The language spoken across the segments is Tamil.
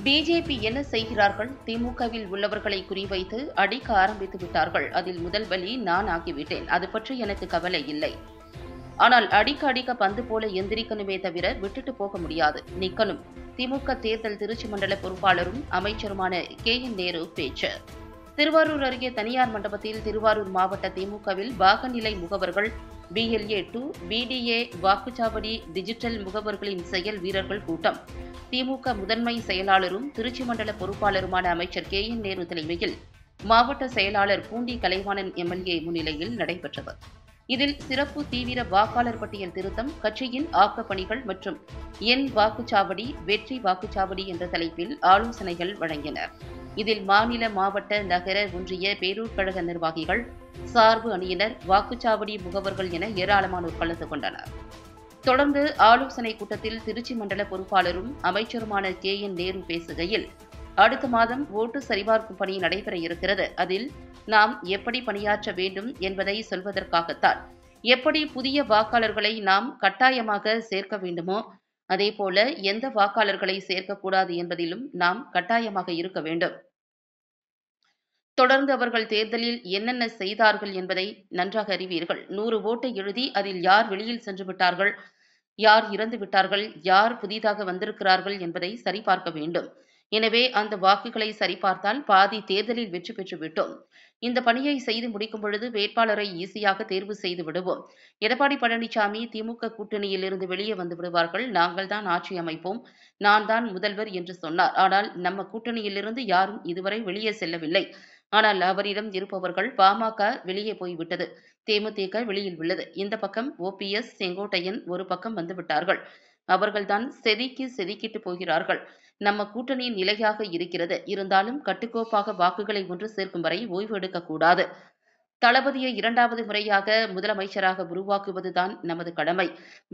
பிஜேபி என்ன செய்கிறார்கள்? திமுகவில் உள்ளவர்களை குறிவைத்து அடிக்க ஆரம்பித்து விட்டார்கள். அதில் முதல் பலி நான் ஆகிவிட்டேன். அது பற்றி எனக்கு கவலை இல்லை. ஆனால் அடிக்க அடிக்க பந்து போல எந்திரிக்கணுமே தவிர விட்டுட்டு போக முடியாது, நிக்கணும். திமுக தேர்தல் திருச்சி மண்டல பொறுப்பாளரும் அமைச்சருமான KN நேரு பேச்சு. திருவாரூர் அருகே தனியார் மண்டபத்தில் திருவாரூர் மாவட்ட திமுகவில் பாகநிலை முகவர்கள், BLA 2, BDA வாக்குச்சாவடி டிஜிட்டல் முகவர்களின் செயல் வீரர்கள் கூட்டம் திமுக முதன்மை செயலாளரும் திருச்சி மண்டல பொறுப்பாளருமான அமைச்சர் KN நேரு தலைமையில் மாவட்ட செயலாளர் பூண்டி கலைவாணன் MLA முன்னிலையில் நடைபெற்றது. இதில் சிறப்பு தீவிர வாக்காளர் பட்டியல் திருத்தம், கட்சியின் ஆக்கப் பணிகள் மற்றும் என் வாக்குச்சாவடி வெற்றி வாக்குச்சாவடி என்ற தலைப்பில் ஆலோசனைகள் வழங்கினர். இதில் மாநில, மாவட்ட, நகர, ஒன்றிய, பேரூர் கழக நிர்வாகிகள், சார்பு அணியினர், வாக்குச்சாவடி முகவர்கள் என ஏராளமானோர் கலந்து கொண்டனர். தொடர்ந்து ஆலோசனை கூட்டத்தில் திருச்சி மண்டல பொறுப்பாளரும் அமைச்சருமான KN நேரு பேசுகையில், அடுத்த மாதம் ஓட்டு சரிபார்க்கும் பணி நடைபெற இருக்கிறது. அதில் நாம் எப்படி பணியாற்ற வேண்டும் என்பதை சொல்வதற்காகத்தான். எப்படி புதிய வாக்காளர்களை நாம் கட்டாயமாக சேர்க்க வேண்டுமோ, அதேபோல எந்த வாக்காளர்களை சேர்க்கக்கூடாது என்பதிலும் நாம் கட்டாயமாக இருக்க வேண்டும். தொடர்ந்து அவர்கள் தேர்தலில் என்னென்ன செய்தார்கள் என்பதை நன்றாக அறிவீர்கள். 100 ஓட்டை எழுதி அதில் யார் வெளியில் சென்று விட்டார்கள், யார் இறந்து விட்டார்கள், யார் புதிதாக வந்திருக்கிறார்கள் என்பதை சரிபார்க்க வேண்டும். எனவே அந்த வாக்குகளை சரிபார்த்தால் பாதி தேர்தலில் வெற்றி பெற்று விட்டோம். இந்த பணியை செய்து முடிக்கும் பொழுது வேட்பாளரை ஈஸியாக தேர்வு செய்து விடுவோம். எடப்பாடி பழனிசாமி திமுக கூட்டணியில் இருந்து வெளியே வந்து விடுவார்கள். நாங்கள் தான் ஆட்சி அமைப்போம், நான் தான் முதல்வர் என்று சொன்னார். ஆனால் நம்ம கூட்டணியிலிருந்து யாரும் இதுவரை வெளியே செல்லவில்லை. ஆனால் அவரிடம் இருப்பவர்கள் பாமக வெளியே போய்விட்டது, தேமுதிக வெளியில் உள்ளது. இந்த பக்கம் OPS, செங்கோட்டையன் ஒரு பக்கம் வந்துவிட்டார்கள். அவர்கள்தான் செதுக்கிட்டு போகிறார்கள். நம்ம கூட்டணி நிலையாக இருக்கிறது. இருந்தாலும் கட்டுக்கோப்பாக வாக்குகளை ஒன்று சேர்க்கும் வரை ஓய்வு எடுக்கக்கூடாது. தளபதியை 2வது முறையாக முதலமைச்சராக உருவாக்குவதுதான் நமது கடமை.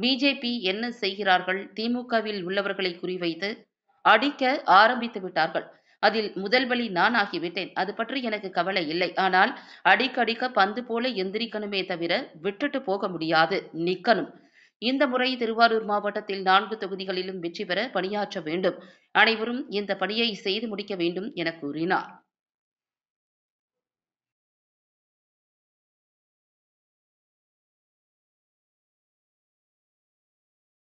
பிஜேபி என்ன செய்கிறார்கள்? திமுகவில் உள்ளவர்களை குறிவைத்து அடிக்க ஆரம்பித்து விட்டார்கள். அதில் முதல் பலி நான் ஆகிவிட்டேன். அது பற்றி எனக்கு கவலை இல்லை. ஆனால் அடிக்கடிக்க பந்து போல எந்திரிக்கணுமே தவிர விட்டுட்டு போக முடியாது, நிக்கணும். இந்த முறை திருவாரூர் மாவட்டத்தில் 4 தொகுதிகளிலும் வெற்றி பெற பணியாற்ற வேண்டும். அனைவரும் இந்த பணியை செய்து முடிக்க வேண்டும் என கூறினார்.